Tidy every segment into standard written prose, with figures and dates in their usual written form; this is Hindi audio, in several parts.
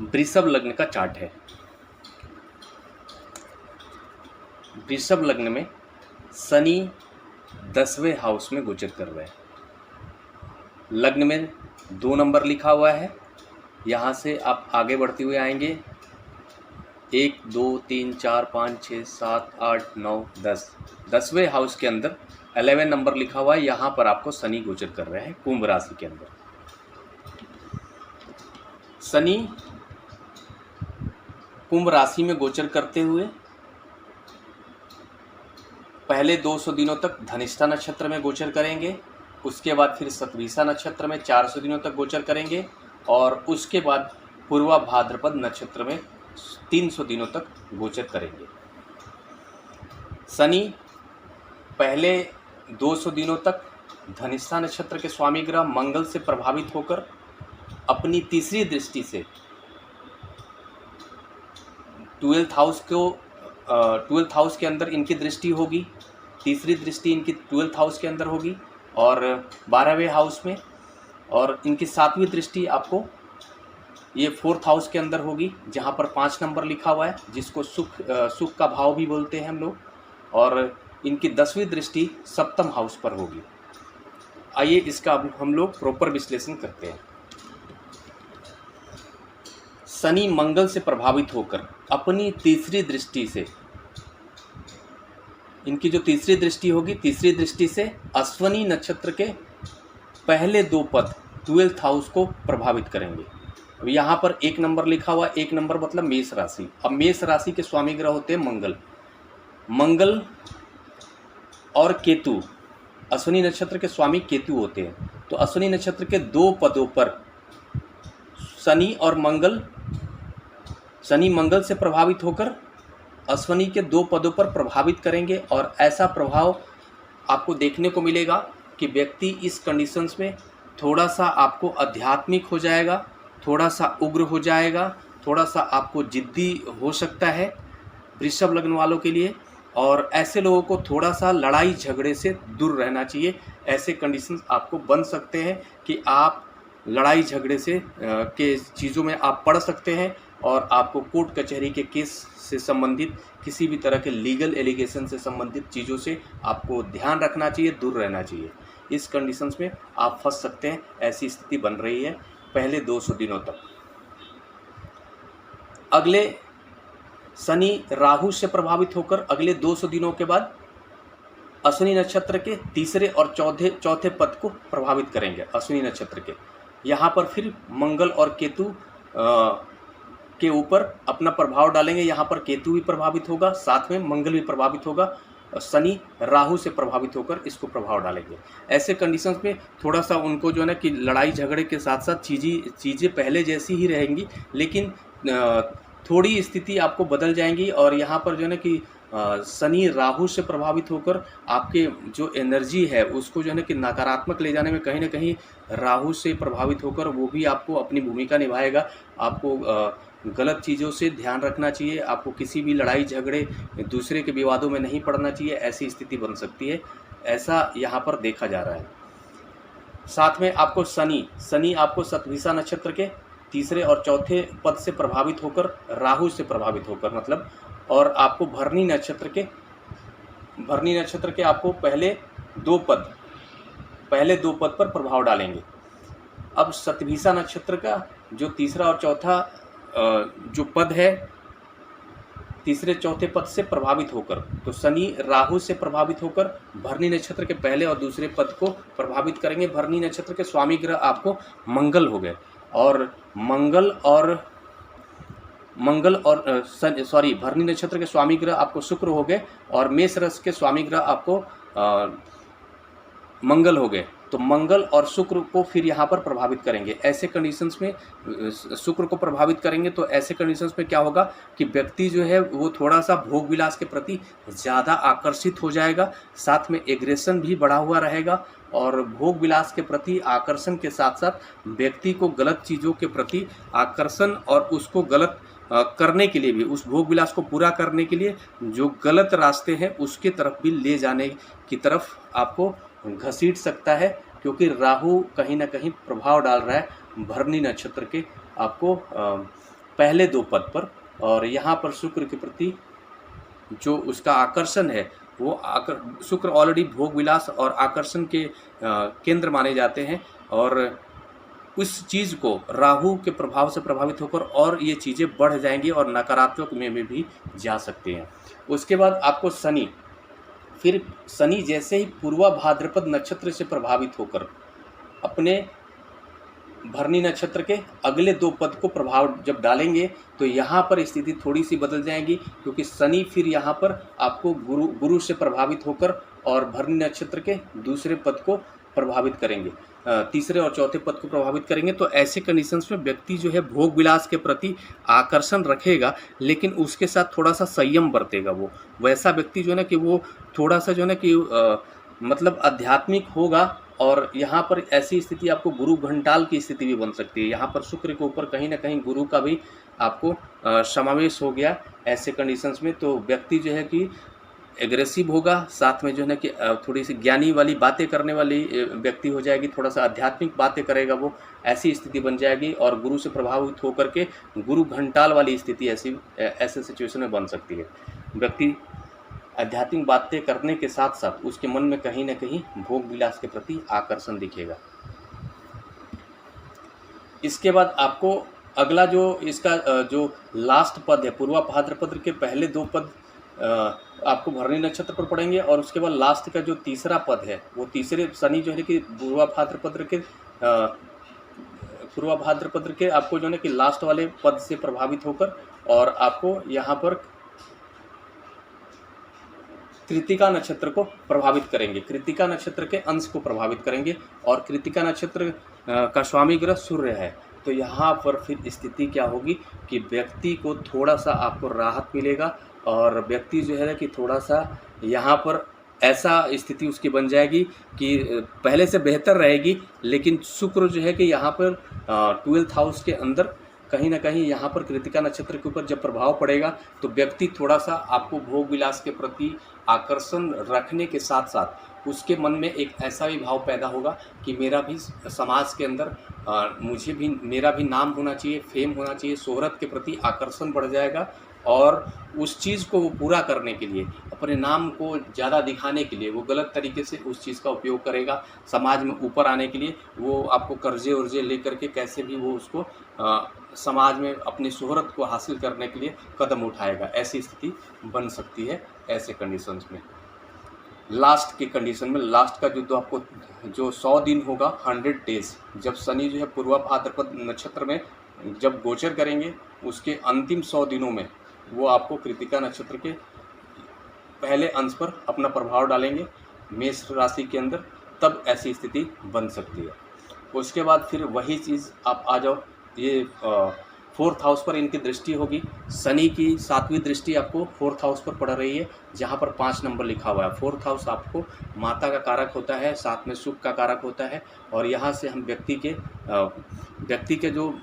वृषभ लग्न का चार्ट है। वृषभ लग्न में शनि 10वें हाउस में गोचर कर रहे हैं। लग्न में 2 नंबर लिखा हुआ है। यहाँ से आप आगे बढ़ते हुए आएंगे 1 2 3 4 5 6 7 8 9 10। 10वें हाउस के अंदर 11 नंबर लिखा हुआ है। यहाँ पर आपको शनि गोचर कर रहे हैं कुंभ राशि के अंदर। शनि कुंभ राशि में गोचर करते हुए पहले 200 दिनों तक धनिष्ठा नक्षत्र में गोचर करेंगे, उसके बाद फिर शतभिषा नक्षत्र में 400 दिनों तक गोचर करेंगे और उसके बाद पूर्वा भाद्रपद नक्षत्र में 300 दिनों तक गोचर करेंगे। शनि पहले 200 दिनों तक धनिष्ठा नक्षत्र के स्वामी ग्रह मंगल से प्रभावित होकर अपनी तीसरी दृष्टि से 12th हाउस के अंदर इनकी दृष्टि होगी। तीसरी दृष्टि इनकी 12th हाउस के अंदर होगी और 12वें हाउस में, और इनकी 7वीं दृष्टि आपको ये 4th हाउस के अंदर होगी जहाँ पर 5 नंबर लिखा हुआ है, जिसको सुख का भाव भी बोलते हैं हम लोग। और इनकी 10वीं दृष्टि 7th हाउस पर होगी। आइए इसका अब हम लोग प्रॉपर विश्लेषण करते हैं। शनि मंगल से प्रभावित होकर अपनी तीसरी दृष्टि से, इनकी जो तीसरी दृष्टि होगी, तीसरी दृष्टि से अश्वनी नक्षत्र के पहले 2 पद 12th हाउस को प्रभावित करेंगे। अब यहाँ पर 1 नंबर लिखा हुआ, 1 नंबर मतलब मेष राशि। अब मेष राशि के स्वामी ग्रह होते हैं मंगल और केतु। अश्विनी नक्षत्र के स्वामी केतु होते हैं। तो अश्विनी नक्षत्र के 2 पदों पर शनि मंगल से प्रभावित होकर अश्विनी के 2 पदों पर प्रभावित करेंगे और ऐसा प्रभाव आपको देखने को मिलेगा कि व्यक्ति इस कंडीशंस में थोड़ा सा आपको आध्यात्मिक हो जाएगा, थोड़ा सा उग्र हो जाएगा, थोड़ा सा आपको जिद्दी हो सकता है वृषभ लग्न वालों के लिए। और ऐसे लोगों को थोड़ा सा लड़ाई झगड़े से दूर रहना चाहिए। ऐसे कंडीशंस आपको बन सकते हैं कि आप लड़ाई झगड़े से के चीज़ों में आप पड़ सकते हैं और आपको कोर्ट कचहरी के केस से संबंधित किसी भी तरह के लीगल एलिगेशन से संबंधित चीज़ों से आपको ध्यान रखना चाहिए, दूर रहना चाहिए। इस कंडीशंस में आप फंस सकते हैं। ऐसी स्थिति बन रही है पहले 200 दिनों तक। अगले शनि राहु से प्रभावित होकर अगले 200 दिनों के बाद अश्विनी नक्षत्र के तीसरे और चौथे पद को प्रभावित करेंगे। अश्विनी नक्षत्र के यहाँ पर फिर मंगल और केतु के ऊपर अपना प्रभाव डालेंगे। यहाँ पर केतु भी प्रभावित होगा, साथ में मंगल भी प्रभावित होगा। शनि राहु से प्रभावित होकर इसको प्रभाव डालेंगे। ऐसे कंडीशंस में थोड़ा सा उनको जो है ना कि लड़ाई झगड़े के साथ साथ चीज़ें पहले जैसी ही रहेंगी, लेकिन थोड़ी स्थिति आपको बदल जाएंगी। और यहाँ पर जो है ना कि शनि राहु से प्रभावित होकर आपके जो एनर्जी है उसको जो है ना कि नकारात्मक ले जाने में कहीं ना कहीं राहु से प्रभावित होकर वो भी आपको अपनी भूमिका निभाएगा। आपको गलत चीज़ों से ध्यान रखना चाहिए। आपको किसी भी लड़ाई झगड़े, दूसरे के विवादों में नहीं पड़ना चाहिए। ऐसी स्थिति बन सकती है, ऐसा यहाँ पर देखा जा रहा है। साथ में आपको शनि आपको शतभिषा नक्षत्र के तीसरे और चौथे पद से प्रभावित होकर, राहु से प्रभावित होकर मतलब, और आपको भरनी नक्षत्र के आपको पहले 2 पद पर प्रभाव डालेंगे। अब शतभिषा नक्षत्र का जो तीसरा और चौथा जो पद है, तीसरे चौथे पद से प्रभावित होकर, तो शनि राहु से प्रभावित होकर भरनी नक्षत्र के पहले और दूसरे पद को प्रभावित करेंगे। भरनी नक्षत्र के स्वामी ग्रह आपको मंगल हो गए और भरनी नक्षत्र के स्वामी ग्रह आपको शुक्र हो गए और मेष राशि के स्वामी ग्रह आपको मंगल हो गए। तो मंगल और शुक्र को फिर यहाँ पर प्रभावित करेंगे। ऐसे कंडीशंस में शुक्र को प्रभावित करेंगे तो ऐसे कंडीशंस में क्या होगा कि व्यक्ति जो है वो थोड़ा सा भोग विलास के प्रति ज़्यादा आकर्षित हो जाएगा, साथ में एग्रेशन भी बढ़ा हुआ रहेगा। और भोग विलास के प्रति आकर्षण के साथ साथ व्यक्ति को गलत चीज़ों के प्रति आकर्षण और उसको गलत करने के लिए भी, उस भोग विलास को पूरा करने के लिए जो गलत रास्ते हैं उसके तरफ भी ले जाने की तरफ आपको घसीट सकता है, क्योंकि राहु कहीं ना कहीं प्रभाव डाल रहा है भरनी नक्षत्र के आपको पहले 2 पद पर, और यहाँ पर शुक्र के प्रति जो उसका आकर्षण है वो शुक्र ऑलरेडी भोग विलास और आकर्षण के केंद्र माने जाते हैं, और उस चीज़ को राहु के प्रभाव से प्रभावित होकर और ये चीज़ें बढ़ जाएंगी और नकारात्मक में भी जा सकते हैं। उसके बाद आपको शनि, फिर शनि जैसे ही पूर्वा भाद्रपद नक्षत्र से प्रभावित होकर अपने भरनी नक्षत्र के अगले 2 पद को प्रभाव जब डालेंगे तो यहाँ पर स्थिति थोड़ी सी बदल जाएगी, क्योंकि शनि फिर यहाँ पर आपको गुरु से प्रभावित होकर और भरनी नक्षत्र के दूसरे पद को प्रभावित करेंगे, तीसरे और चौथे पद को प्रभावित करेंगे। तो ऐसे कंडीशंस में व्यक्ति जो है भोग विलास के प्रति आकर्षण रखेगा, लेकिन उसके साथ थोड़ा सा संयम बरतेगा। वो वैसा व्यक्ति जो है ना कि वो थोड़ा सा जो है ना कि मतलब आध्यात्मिक होगा, और यहाँ पर ऐसी स्थिति आपको गुरु घंटाल की स्थिति भी बन सकती है। यहाँ पर शुक्र के ऊपर कहीं ना कहीं गुरु का भी आपको समावेश हो गया ऐसे कंडीशंस में। तो व्यक्ति जो है कि एग्रेसिव होगा, साथ में जो है ना कि थोड़ी सी ज्ञानी वाली बातें करने वाली व्यक्ति हो जाएगी, थोड़ा सा आध्यात्मिक बातें करेगा वो, ऐसी स्थिति बन जाएगी, और गुरु से प्रभावित होकर के गुरु घंटाल वाली स्थिति ऐसे सिचुएशन में बन सकती है। व्यक्ति आध्यात्मिक बातें करने के साथ साथ उसके मन में कहीं ना कहीं भोग विलास के प्रति आकर्षण दिखेगा। इसके बाद आपको अगला जो इसका जो लास्ट पद है, पूर्वा भाद्रपद के पहले 2 पद आपको भरनी नक्षत्र पर पड़ेंगे, और उसके बाद लास्ट का जो तीसरा पद है वो तीसरे शनि जो है कि पूर्वा भाद्रपद के आपको जो है कि लास्ट वाले पद से प्रभावित होकर और आपको यहाँ पर कृतिका नक्षत्र को प्रभावित करेंगे, कृतिका नक्षत्र के अंश को प्रभावित करेंगे, और कृतिका नक्षत्र का स्वामी ग्रह सूर्य है। तो यहाँ पर फिर स्थिति क्या होगी कि व्यक्ति को थोड़ा सा आपको राहत मिलेगा, और व्यक्ति जो है कि थोड़ा सा यहाँ पर ऐसा स्थिति उसकी बन जाएगी कि पहले से बेहतर रहेगी, लेकिन शुक्र जो है कि यहाँ पर 12th हाउस के अंदर कहीं ना कहीं यहाँ पर कृतिका नक्षत्र के ऊपर जब प्रभाव पड़ेगा तो व्यक्ति थोड़ा सा आपको भोग विलास के प्रति आकर्षण रखने के साथ साथ उसके मन में एक ऐसा भी भाव पैदा होगा कि मेरा भी समाज के अंदर मेरा भी नाम होना चाहिए, फेम होना चाहिए, शोहरत के प्रति आकर्षण बढ़ जाएगा, और उस चीज़ को वो पूरा करने के लिए, अपने नाम को ज़्यादा दिखाने के लिए वो गलत तरीके से उस चीज़ का उपयोग करेगा। समाज में ऊपर आने के लिए वो आपको कर्जे वर्जे लेकर के कैसे भी वो उसको समाज में अपनी शोहरत को हासिल करने के लिए कदम उठाएगा। ऐसी स्थिति बन सकती है ऐसे कंडीशंस में। लास्ट की कंडीशन में लास्ट का जो आपको जो 100 दिन होगा, 100 डेज, जब शनि जो है पूर्वा भाद्रपद नक्षत्र में जब गोचर करेंगे उसके अंतिम 100 दिनों में वो आपको कृतिका नक्षत्र के पहले अंश पर अपना प्रभाव डालेंगे मेष राशि के अंदर, तब ऐसी स्थिति बन सकती है। उसके बाद फिर वही चीज़ आप आ जाओ, ये 4th हाउस पर इनकी दृष्टि होगी। शनि की 7वीं दृष्टि आपको 4th हाउस पर पड़ रही है, जहाँ पर 5 नंबर लिखा हुआ है। 4th हाउस आपको माता का कारक होता है, साथ में सुख का कारक होता है, और यहाँ से हम व्यक्ति के जो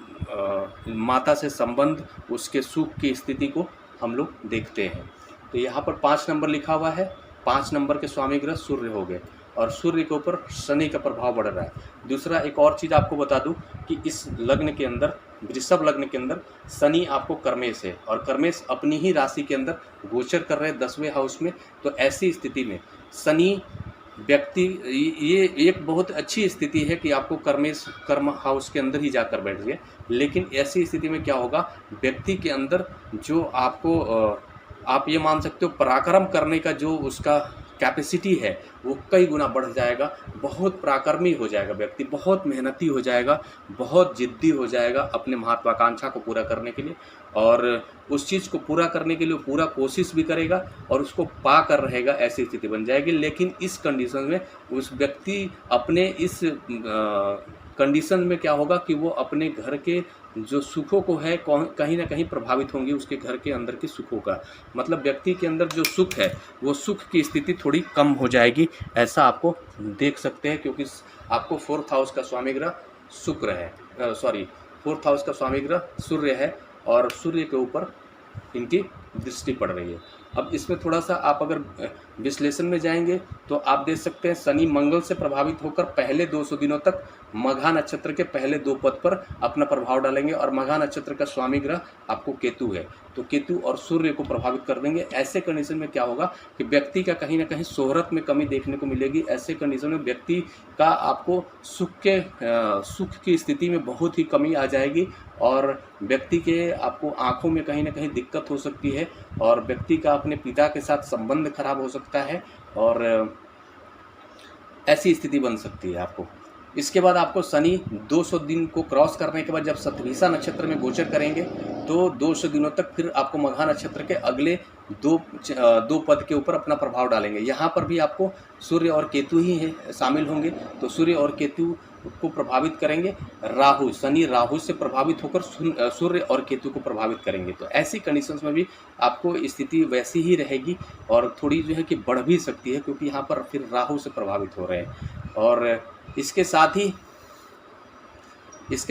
माता से संबंध, उसके सुख की स्थिति को हम लोग देखते हैं। तो यहाँ पर 5 नंबर लिखा हुआ है, 5 नंबर के स्वामी ग्रह सूर्य हो गए, और सूर्य के ऊपर शनि का प्रभाव बढ़ रहा है। दूसरा एक और चीज़ आपको बता दूं कि इस लग्न के अंदर, वृषभ लग्न के अंदर शनि आपको कर्मेश है, और कर्मेश अपनी ही राशि के अंदर गोचर कर रहे हैं 10वें हाउस में। तो ऐसी स्थिति में शनि व्यक्ति, ये एक बहुत अच्छी स्थिति है कि आपको कर्म हाउस के अंदर ही जाकर बैठ गए, लेकिन ऐसी स्थिति में क्या होगा, व्यक्ति के अंदर जो आपको आप ये मान सकते हो पराक्रम करने का जो उसका कैपेसिटी है वो कई गुना बढ़ जाएगा, बहुत पराक्रमी हो जाएगा व्यक्ति, बहुत मेहनती हो जाएगा, बहुत जिद्दी हो जाएगा अपने महत्वाकांक्षा को पूरा करने के लिए, और उस चीज़ को पूरा करने के लिए पूरा कोशिश भी करेगा और उसको पा कर रहेगा, ऐसी स्थिति बन जाएगी। लेकिन इस कंडीशन में उस व्यक्ति अपने इस कंडीशन में क्या होगा कि वो अपने घर के जो सुखों को है कहीं ना कहीं प्रभावित होंगी, उसके घर के अंदर के सुखों का, मतलब व्यक्ति के अंदर जो सुख है वो सुख की स्थिति थोड़ी कम हो जाएगी, ऐसा आपको देख सकते हैं। क्योंकि आपको 4th हाउस का स्वामी ग्रह शुक्र है, 4th हाउस का स्वामी ग्रह सूर्य है, और सूर्य के ऊपर इनकी दृष्टि पड़ रही है। अब इसमें थोड़ा सा आप अगर विश्लेषण में जाएंगे तो आप देख सकते हैं शनि मंगल से प्रभावित होकर पहले 200 दिनों तक मघा नक्षत्र के पहले 2 पद पर अपना प्रभाव डालेंगे, और मघा नक्षत्र का स्वामी ग्रह आपको केतु है, तो केतु और सूर्य को प्रभावित कर देंगे। ऐसे कंडीशन में क्या होगा कि व्यक्ति का कहीं ना कहीं शोहरत में कमी देखने को मिलेगी। ऐसे कंडीशन में व्यक्ति का आपको सुख की स्थिति में बहुत ही कमी आ जाएगी, और व्यक्ति के आपको आंखों में कहीं ना कहीं दिक्कत हो सकती है, और व्यक्ति का अपने पिता के साथ संबंध खराब हो सकता है, और ऐसी स्थिति बन सकती है आपको। इसके बाद आपको शनि 200 दिन को क्रॉस करने के बाद जब शतभिषा नक्षत्र में गोचर करेंगे तो 200 दिनों तक फिर आपको मघा नक्षत्र के अगले दो पद के ऊपर अपना प्रभाव डालेंगे। यहाँ पर भी आपको सूर्य और केतु ही है शामिल होंगे, तो सूर्य और केतु को प्रभावित करेंगे। राहु, शनि राहु से प्रभावित होकर सूर्य और केतु को प्रभावित करेंगे। तो ऐसी कंडीशंस में भी आपको स्थिति वैसी ही रहेगी, और थोड़ी जो है कि बढ़ भी सकती है, क्योंकि यहाँ पर फिर राहु से प्रभावित हो रहे हैं। और इसके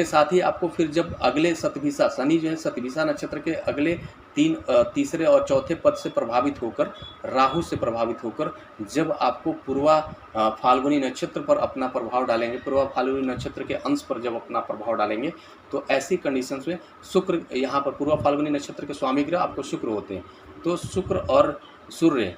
साथ ही आपको फिर जब अगले शतभिषा, शनि जो है शतभिषा नक्षत्र के अगले तीसरे और चौथे पद से प्रभावित होकर, राहु से प्रभावित होकर जब आपको पूर्वा फाल्गुनी नक्षत्र पर अपना प्रभाव डालेंगे, पूर्वा फाल्गुनी नक्षत्र के अंश पर जब अपना प्रभाव डालेंगे, तो ऐसी कंडीशंस में शुक्र, यहाँ पर पूर्वा फाल्गुनी नक्षत्र के स्वामी ग्रह आपको शुक्र होते हैं, तो शुक्र और सूर्य,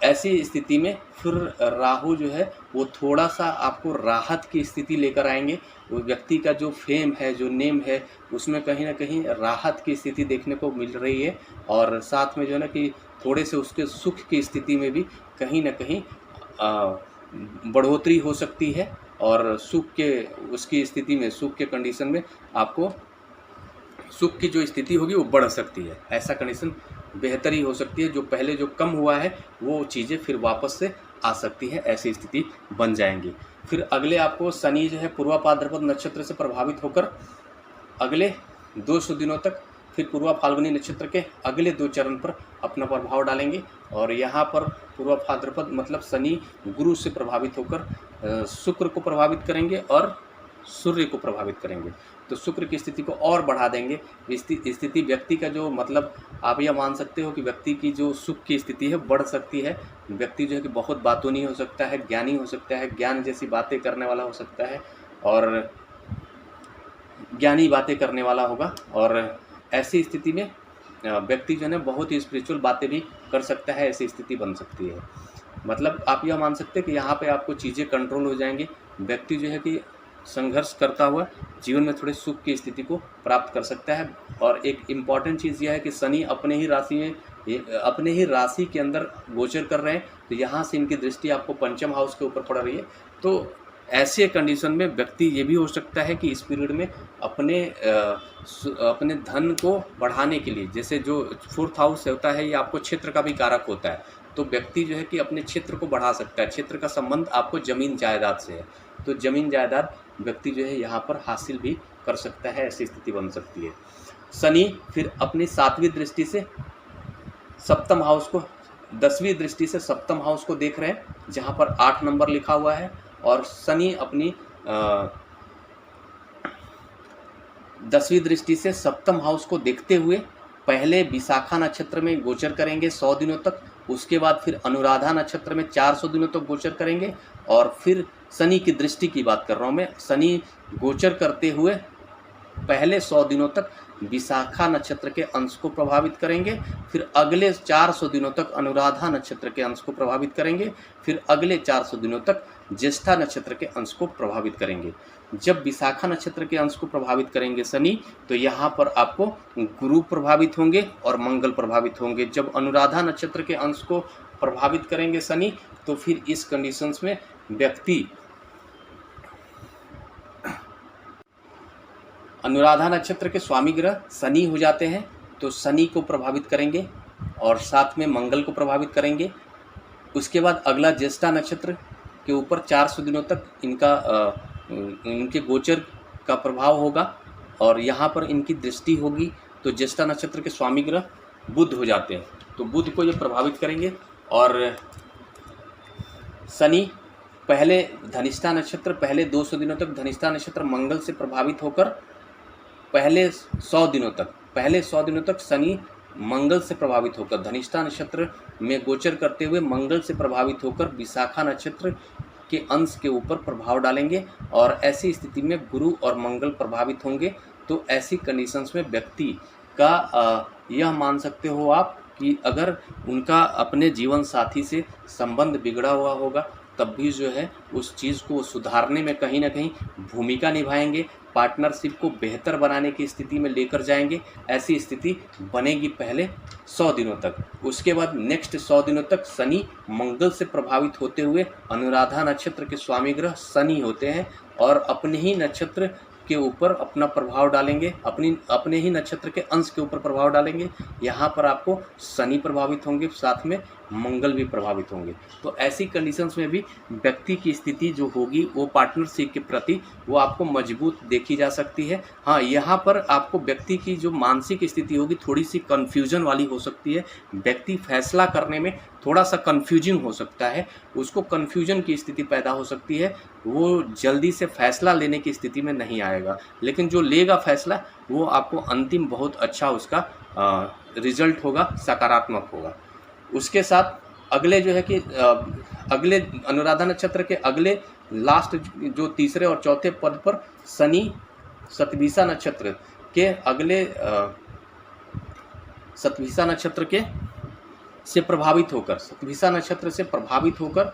ऐसी स्थिति में फिर राहु जो है वो थोड़ा सा आपको राहत की स्थिति लेकर आएंगे। वो व्यक्ति का जो फेम है, जो नेम है, उसमें कहीं ना कहीं राहत की स्थिति देखने को मिल रही है, और साथ में जो है ना कि थोड़े से उसके सुख की स्थिति में भी कहीं ना कहीं बढ़ोतरी हो सकती है, और सुख के उसकी स्थिति में, सुख के कंडीशन में आपको सुख की जो स्थिति होगी वो बढ़ सकती है। ऐसा कंडीशन बेहतरी हो सकती है, जो पहले जो कम हुआ है वो चीज़ें फिर वापस से आ सकती है, ऐसी स्थिति बन जाएंगी। फिर अगले आपको शनि जो है पूर्वा भाद्रपद नक्षत्र से प्रभावित होकर अगले 200 दिनों तक फिर पूर्वा फाल्गुनी नक्षत्र के अगले 2 चरण पर अपना प्रभाव डालेंगे, और यहाँ पर पूर्वा भाद्रपद मतलब शनि गुरु से प्रभावित होकर शुक्र को प्रभावित करेंगे और सूर्य को प्रभावित करेंगे, तो शुक्र की स्थिति को और बढ़ा देंगे। स्थिति व्यक्ति का जो मतलब आप यह मान सकते हो कि व्यक्ति की जो सुख की स्थिति है बढ़ सकती है। व्यक्ति जो है कि बहुत बातूनी हो सकता है, ज्ञानी हो सकता है, ज्ञान जैसी बातें करने वाला हो सकता है, और ज्ञानी बातें करने वाला होगा, और ऐसी स्थिति में व्यक्ति जो है बहुत ही स्पिरिचुअल बातें भी कर सकता है। ऐसी स्थिति बन सकती है। मतलब आप यह मान सकते हैं कि यहाँ पे आपको चीज़ें कंट्रोल हो जाएंगी। व्यक्ति जो है कि संघर्ष करता हुआ जीवन में थोड़े सुख की स्थिति को प्राप्त कर सकता है। और एक इम्पॉर्टेंट चीज़ यह है कि शनि अपने ही राशि के अंदर गोचर कर रहे हैं, तो यहाँ से इनकी दृष्टि आपको पंचम हाउस के ऊपर पड़ रही है। तो ऐसे कंडीशन में व्यक्ति ये भी हो सकता है कि इस पीरियड में अपने धन को बढ़ाने के लिए, जैसे जो 4th हाउस होता है ये आपको क्षेत्र का भी कारक होता है, तो व्यक्ति जो है कि अपने क्षेत्र को बढ़ा सकता है। क्षेत्र का संबंध आपको ज़मीन जायदाद से है, तो ज़मीन जायदाद व्यक्ति जो है यहाँ पर हासिल भी कर सकता है। ऐसी स्थिति बन सकती है। शनि फिर अपनी 7वीं दृष्टि से सप्तम हाउस को, 10वीं दृष्टि से सप्तम हाउस को देख रहे हैं, जहाँ पर 8 नंबर लिखा हुआ है, और शनि अपनी 10वीं दृष्टि से सप्तम हाउस को देखते हुए पहले विशाखा नक्षत्र में गोचर करेंगे 100 दिनों तक, उसके बाद फिर अनुराधा नक्षत्र में 400 दिनों तक गोचर करेंगे, और फिर शनि की दृष्टि की बात कर रहा हूँ मैं, शनि गोचर करते हुए पहले 100 दिनों तक विशाखा नक्षत्र के अंश को प्रभावित करेंगे, फिर अगले 400 दिनों तक अनुराधा नक्षत्र के अंश को प्रभावित करेंगे, फिर अगले 400 दिनों तक ज्येष्ठा नक्षत्र के अंश को प्रभावित करेंगे। जब विशाखा नक्षत्र के अंश को प्रभावित करेंगे शनि, तो यहाँ पर आपको गुरु प्रभावित होंगे और मंगल प्रभावित होंगे। जब अनुराधा नक्षत्र के अंश को प्रभावित करेंगे शनि, तो फिर इस कंडीशंस में व्यक्ति अनुराधा नक्षत्र के स्वामी ग्रह शनि हो जाते हैं, तो शनि को प्रभावित करेंगे और साथ में मंगल को प्रभावित करेंगे। उसके बाद अगला ज्येष्ठा नक्षत्र के ऊपर 400 दिनों तक इनके गोचर का प्रभाव होगा, और यहाँ पर इनकी दृष्टि होगी, तो ज्येष्ठा नक्षत्र के स्वामी ग्रह बुध हो जाते हैं, तो बुध को ये प्रभावित करेंगे। और शनि पहले धनिष्ठा नक्षत्र, पहले 200 दिनों तक धनिष्ठा नक्षत्र मंगल से प्रभावित होकर पहले 100 दिनों तक शनि मंगल से प्रभावित होकर धनिष्ठा नक्षत्र में गोचर करते हुए मंगल से प्रभावित होकर विशाखा नक्षत्र के अंश के ऊपर प्रभाव डालेंगे और ऐसी स्थिति में गुरु और मंगल प्रभावित होंगे। तो ऐसी कंडीशंस में व्यक्ति का यह मान सकते हो आप कि अगर उनका अपने जीवन साथी से संबंध बिगड़ा हुआ होगा तब भी जो है उस चीज़ को सुधारने में कहीं ना कहीं भूमिका निभाएंगे, पार्टनरशिप को बेहतर बनाने की स्थिति में लेकर जाएंगे। ऐसी स्थिति बनेगी पहले 100 दिनों तक। उसके बाद नेक्स्ट 100 दिनों तक शनि मंगल से प्रभावित होते हुए अनुराधा नक्षत्र के स्वामी ग्रह शनि होते हैं और अपने ही नक्षत्र के ऊपर अपना प्रभाव डालेंगे, अपने ही नक्षत्र के अंश के ऊपर प्रभाव डालेंगे। यहाँ पर आपको शनि प्रभावित होंगे, साथ में मंगल भी प्रभावित होंगे। तो ऐसी कंडीशंस में भी व्यक्ति की स्थिति जो होगी वो पार्टनरशिप के प्रति वो आपको मजबूत देखी जा सकती है। हाँ, यहाँ पर आपको व्यक्ति की जो मानसिक स्थिति होगी थोड़ी सी कन्फ्यूजन वाली हो सकती है। व्यक्ति फैसला करने में थोड़ा सा कन्फ्यूजिंग हो सकता है, उसको कन्फ्यूजन की स्थिति पैदा हो सकती है, वो जल्दी से फैसला लेने की स्थिति में नहीं आएगा। लेकिन जो लेगा फैसला वो आपको अंतिम बहुत अच्छा उसका रिजल्ट होगा, सकारात्मक होगा। उसके साथ अगले जो है कि अगले अनुराधा नक्षत्र के अगले लास्ट जो तीसरे और चौथे पद पर शनि शतभिषा नक्षत्र के अगले शतभिषा नक्षत्र के से प्रभावित होकर शतभिषा नक्षत्र से प्रभावित होकर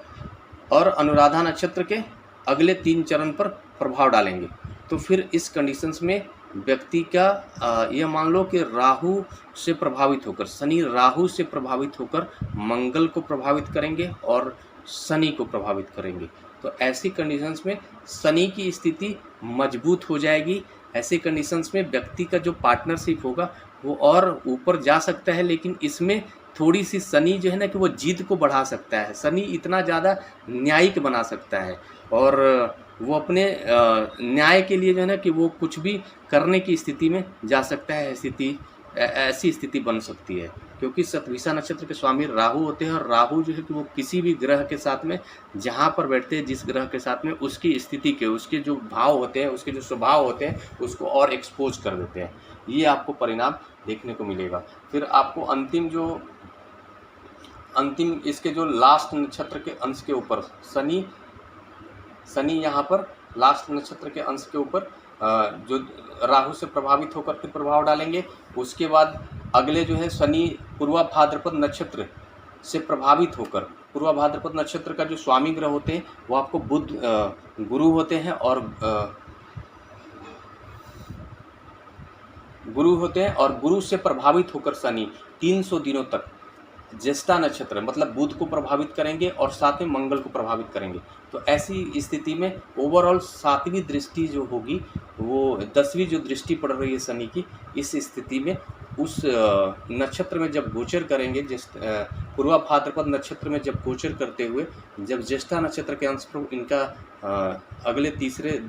और अनुराधा नक्षत्र के अगले 3 चरण पर प्रभाव डालेंगे। तो फिर इस कंडीशंस में व्यक्ति का यह मान लो कि राहु से प्रभावित होकर शनि राहु से प्रभावित होकर मंगल को प्रभावित करेंगे और शनि को प्रभावित करेंगे। तो ऐसी कंडीशंस में शनि की स्थिति मजबूत हो जाएगी। ऐसी कंडीशंस में व्यक्ति का जो पार्टनरशिप होगा वो और ऊपर जा सकता है, लेकिन इसमें थोड़ी सी शनि जो है ना कि वो जिद को बढ़ा सकता है। शनि इतना ज़्यादा न्यायिक बना सकता है और वो अपने न्याय के लिए जो है ना कि वो कुछ भी करने की स्थिति में जा सकता है। ऐसी स्थिति बन सकती है क्योंकि शतभिषा नक्षत्र के स्वामी राहु होते हैं और राहु जो है कि वो किसी भी ग्रह के साथ में जहाँ पर बैठते हैं, जिस ग्रह के साथ में उसकी स्थिति के उसके जो भाव होते हैं, उसके जो स्वभाव होते हैं उसको और एक्सपोज कर देते हैं। ये आपको परिणाम देखने को मिलेगा। फिर आपको अंतिम इसके जो लास्ट नक्षत्र के अंश के ऊपर शनि यहाँ पर लास्ट नक्षत्र के अंश के ऊपर जो राहु से प्रभावित होकर के प्रभाव डालेंगे। उसके बाद अगले जो है शनि पूर्वा भाद्रपद नक्षत्र से प्रभावित होकर, पूर्वा भाद्रपद नक्षत्र का जो स्वामी ग्रह होते हैं वो आपको बुध गुरु होते हैं और गुरु से प्रभावित होकर शनि 300 दिनों तक ज्येष्ठा नक्षत्र मतलब बुध को प्रभावित करेंगे और साथ में मंगल को प्रभावित करेंगे। तो ऐसी स्थिति में ओवरऑल 7वीं दृष्टि जो होगी वो 10वीं जो दृष्टि पड़ रही है शनि की, इस स्थिति में उस नक्षत्र में जब गोचर करेंगे, पूर्वा भाद्रपद नक्षत्र में जब गोचर करते हुए जब ज्येष्ठा नक्षत्र के अंश पर इनका अगले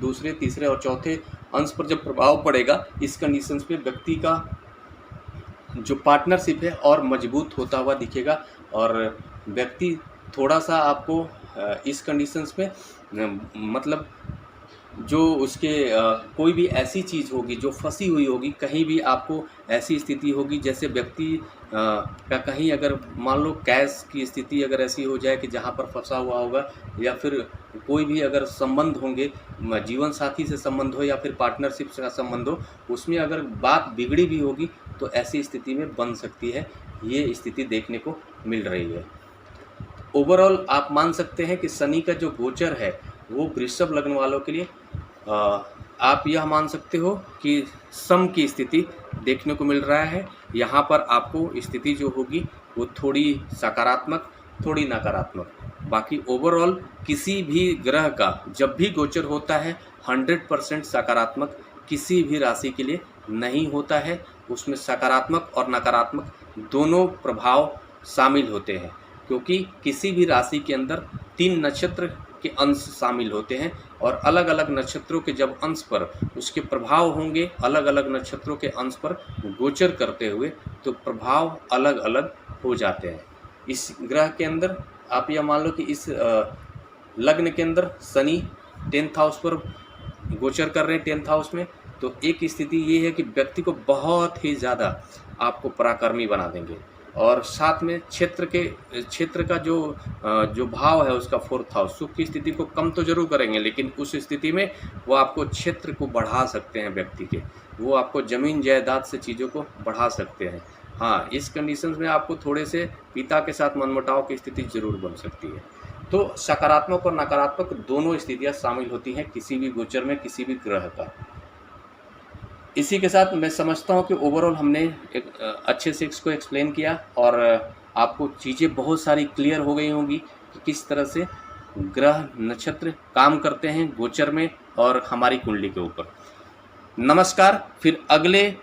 दूसरे तीसरे और चौथे अंश पर जब प्रभाव पड़ेगा, इस कंडीशंस में व्यक्ति का जो पार्टनरशिप है और मजबूत होता हुआ दिखेगा और व्यक्ति थोड़ा सा आपको इस कंडीशंस में मतलब जो उसके कोई भी ऐसी चीज़ होगी जो फंसी हुई होगी, कहीं भी आपको ऐसी स्थिति होगी जैसे व्यक्ति का कहीं अगर मान लो कैश की स्थिति अगर ऐसी हो जाए कि जहाँ पर फंसा हुआ होगा, या फिर कोई भी अगर संबंध होंगे, जीवन साथी से संबंध हो या फिर पार्टनरशिप का संबंध हो, उसमें अगर बात बिगड़ी भी होगी तो ऐसी स्थिति में बन सकती है। ये स्थिति देखने को मिल रही है। ओवरऑल आप मान सकते हैं कि शनि का जो गोचर है वो वृषभ लग्न वालों के लिए आप यह मान सकते हो कि सम की स्थिति देखने को मिल रहा है। यहाँ पर आपको स्थिति जो होगी वो थोड़ी सकारात्मक थोड़ी नकारात्मक, बाकी ओवरऑल किसी भी ग्रह का जब भी गोचर होता है 100% सकारात्मक किसी भी राशि के लिए नहीं होता है। उसमें सकारात्मक और नकारात्मक दोनों प्रभाव शामिल होते हैं क्योंकि किसी भी राशि के अंदर 3 नक्षत्र के अंश शामिल होते हैं और अलग अलग नक्षत्रों के जब अंश पर उसके प्रभाव होंगे, अलग अलग नक्षत्रों के अंश पर गोचर करते हुए, तो प्रभाव अलग अलग हो जाते हैं। इस ग्रह के अंदर आप यह मान लो कि इस लग्न के अंदर शनि 10th हाउस पर गोचर कर रहे हैं, 10th हाउस में, तो एक स्थिति ये है कि व्यक्ति को बहुत ही ज़्यादा आपको पराक्रमी बना देंगे, और साथ में क्षेत्र का जो भाव है उसका फोर्थ हाउस सुख की स्थिति को कम तो जरूर करेंगे, लेकिन उस स्थिति में वो आपको क्षेत्र को बढ़ा सकते हैं व्यक्ति के, वो आपको ज़मीन जायदाद से चीज़ों को बढ़ा सकते हैं। हाँ, इस कंडीशंस में आपको थोड़े से पिता के साथ मनमुटाव की स्थिति जरूर बन सकती है। तो सकारात्मक और नकारात्मक दोनों स्थितियाँ शामिल होती हैं किसी भी गोचर में, किसी भी ग्रह का। इसी के साथ मैं समझता हूँ कि ओवरऑल हमने एक अच्छे से इसको एक्सप्लेन किया, और आपको चीज़ें बहुत सारी क्लियर हो गई होंगी कि किस तरह से ग्रह नक्षत्र काम करते हैं गोचर में और हमारी कुंडली के ऊपर। नमस्कार। फिर अगले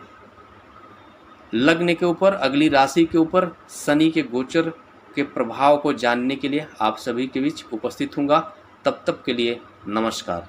लग्न के ऊपर, अगली राशि के ऊपर शनि के गोचर के प्रभाव को जानने के लिए आप सभी के बीच उपस्थित हूँगा। तब तक के लिए नमस्कार।